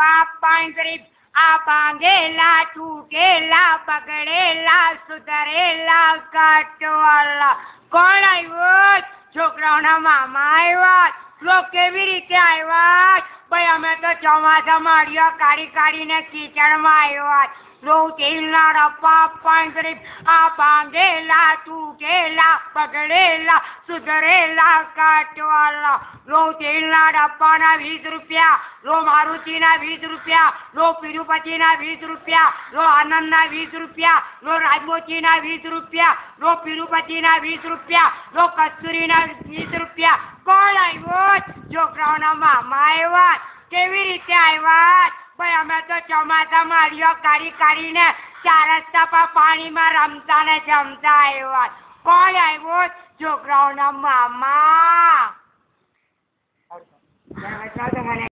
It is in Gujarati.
પાપ પાંજરી આ બાંધેલા તૂટેલા બગડેલા સુધરેલા કાટવાલા કોણ આવ્યો? છોકરાઓના મામા આવ્યા. લોક કેવી રીતે આવ્યા? ભાઈ અમે તો ચોમાસા માળિયા કાઢીને કીચડમાં આવ્યા. લો તેલના ડબ્બા પાંજરી આ બાંધેલા તૂટેલા બગડેલા સુધરેલા કાટવાલા. લો તેલના ડબ્બાના 20 રૂપિયા, લો મારુતિના 20 રૂપિયા, લો તિરુપતિના 20 રૂપિયા, લો આનંદના 20 રૂપિયા, લો રાજમોચીના 20 રૂપિયા, લો તિરુપતિના 20 રૂપિયા, લો કસ્તુરીના 20 રૂપિયા. કોણ આવ્યો? છોકરાઓના મામા આવ્યા. કેવી રીતે આવ્યા? ભાઈ અમે તો ચોમાસા માળિયો કાઢીને 4 રસ્તા પર પાણીમાં રમતા ને જમતા આવ્યા. કોણ આવ્યો? છોકરાઓના મામા.